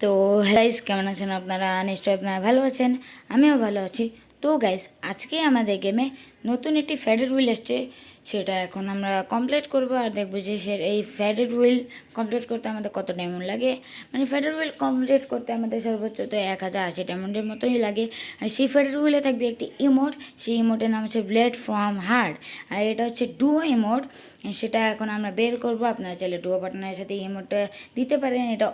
তো গাইস কেমন আছেন আপনারা? নিশ্চয়ই আপনারা ভালো আছেন, আমিও ভালো আছি। তো গাইস আজকে আমাদের গেমে নতুন একটি ফ্যাডেড হুইল এসছে, সেটা এখন আমরা কমপ্লিট করব আর দেখবো যে এই ফ্যাডেড হুইল কমপ্লিট করতে আমাদের কত ডায়মন্ড লাগে। মানে ফ্যাডেড হুইল কমপ্লিট করতে আমাদের সর্বোচ্চ তো 1080 ডায়মন্ডের মতোই লাগে। আর সেই ফ্যাডেড হুইলে থাকবে একটি ইমোট, সেই ইমোটের নাম হচ্ছে ব্লেড ফ্রম হার্ট, আর এটা হচ্ছে ডুও ইমোট। সেটা এখন আমরা বের করব। আপনারা চাইলে ডুও পার্টনারের সাথে ইমোটটা দিতে পারেন, এটা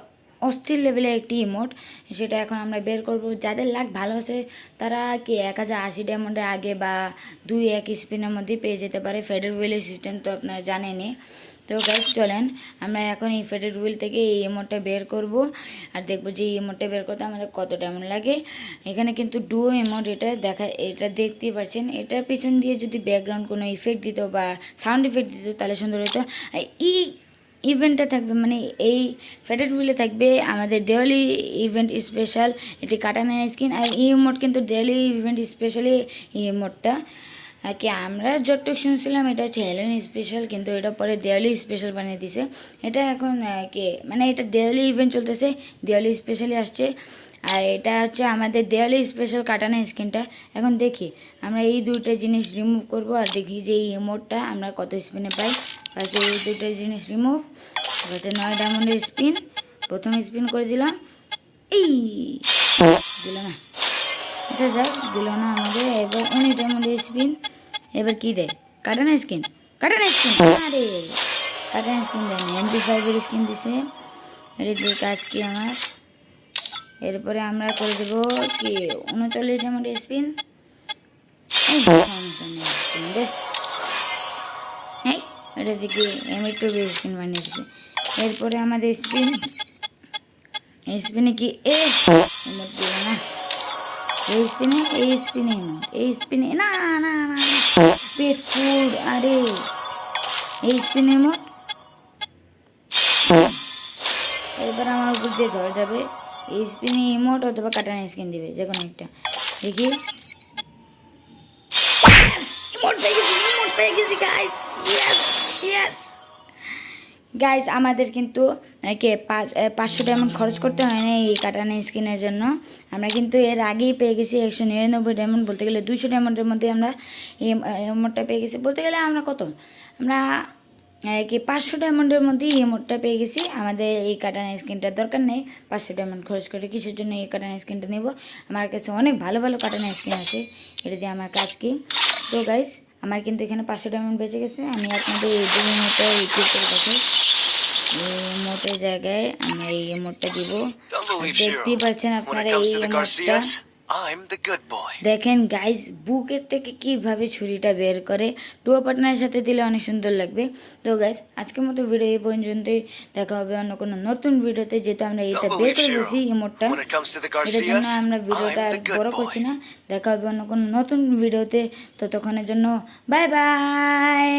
অস্থির লেভেলের একটি ইমোট। সেটা এখন আমরা বের করব। যাদের লাক ভালো আছে তারা কি 1080 ডায়মন্ডের আগে বা 2-1 স্পিনের মধ্যেই পেয়ে যেতে পারে। ফেডের হুইলের সিস্টেম তো আপনারা জানেনই। তো গাইস চলেন আমরা এখন এই ফেডের হুইল থেকে এই ইমোটটা বের করব আর দেখব যে এই ইমোটটা বের করতে আমাদের কত ডায়মন্ড লাগে। এখানে কিন্তু ডুও ইমোট, এটা এটা দেখতেই পাচ্ছেন। এটার পিছন দিয়ে যদি ব্যাকগ্রাউন্ড কোনো ইফেক্ট দিত বা সাউন্ড ইফেক্ট দিত তাহলে সুন্দর হতো। এই ইভেন্টে থাকবে, মানে এই ফ্যাটেড হুইলে থাকবে আমাদের দেওয়ালি ইভেন্ট স্পেশাল এটি কাটানো স্কিন। আর এই মোড কিন্তু দেওয়ালি ইভেন্ট স্পেশালি এই মোডটা আর কি আমরা যতটুকু শুনছিলাম এটা হচ্ছে হ্যালোইন স্পেশাল, কিন্তু এটা পরে দেওয়ালি স্পেশাল বানিয়ে দিছে। এটা এখন কি মানে এটা দেওয়ালি ইভেন্ট চলতেছে, দেওয়ালি স্পেশালি আসছে। আর এটা হচ্ছে আমাদের দেওয়ালি স্পেশাল কাটানো স্কিনটা। এখন দেখি আমরা এই দুইটা জিনিস রিমুভ করব আর দেখি যে এই ইমোটটা আমরা কত স্পিনে পাই। বাকি এই দুইটা জিনিস রিমুভ হচ্ছে 9 ডায়মন্ডের স্পিন। প্রথম স্পিন করে দিলাম, এই দিল না, আচ্ছা যাক দিল না আমাদের। এবার 19 ডায়মন্ডের স্পিন। এবার কি দেয়? কাটানো স্কিন, কাটানো স্কিন। আরে কাটানো স্কিন দেয় না, MP5-এর স্কিন দিছে। এটা দিয়ে কাজ কি আমার। এরপরে আমরা করে দেবো কি 39 ডায়মন্ডের স্পিন। এটা দেখি M2 স্পিন বানিয়ে দিচ্ছে। এরপরে আমাদের স্পিন, এই স্পিনে কি ইমোট দিল না। এই স্পিনে ইমোট, এই স্পিনে না না না পেট ফুড। আরে এই স্পিনে ইমোট। এবার আমার উপর দিয়ে ঝড় যাবে। এই স্পিনে ইমোট অথবা কাটানা স্কিন দিবে, যে কোনো একটা। দেখি ইমোট পেয়ে গেছি গাইস। ইয়েস ইয়েস গাইজ আমাদের কিন্তু 500 ডায়মন্ড খরচ করতে হয় না এই কাটানা স্কিনের জন্য। আমরা কিন্তু এর আগেই পেয়ে গেছি 199 ডায়মন্ড, বলতে গেলে 200 ডায়মন্ডের মধ্যে আমরা এই ইমোটটা পেয়ে গেছি। বলতে গেলে আমরা কত, আমরা 500 ডায়মন্ডের মধ্যেই এই ইমোটটা পেয়ে গেছি। আমাদের এই কাটানা স্কিনটার দরকার নেই 500 ডায়মন্ড খরচ করে। কিসের জন্য এই কাটানা স্কিনটা নেব? আমার কাছে অনেক ভালো ভালো কাটানা স্কিন আছে, এটা দিয়ে আমার কাজ কি। তো গাইজ আমার কিন্তু এখানে 500 ডায়মন্ড বেঁচে গেছে। আমি আপনাদের এই ইমোটটা ইউটিউব করে দেখাই। এই মোটের জায়গায় আমরা এই ইমোটটা দিব। দেখতেই পাচ্ছেন আপনারা এই ইমোটটা দেখেন গাইজ, বুকের থেকে কিভাবে ছুরিটা বের করে। ডুও পার্টনারের সাথে দিলে অনেক সুন্দর লাগবে। তো গাইজ আজকের মতো ভিডিও এই পর্যন্তই, দেখা হবে অন্য কোনো নতুন ভিডিওতে। যেহেতু আমরা এটা বের করে বসি ইমোটটা, এটার জন্য আমরা ভিডিওটা আর বড় করছি না। দেখা হবে অন্য কোনো নতুন ভিডিওতে, ততক্ষণের জন্য বাই বাই।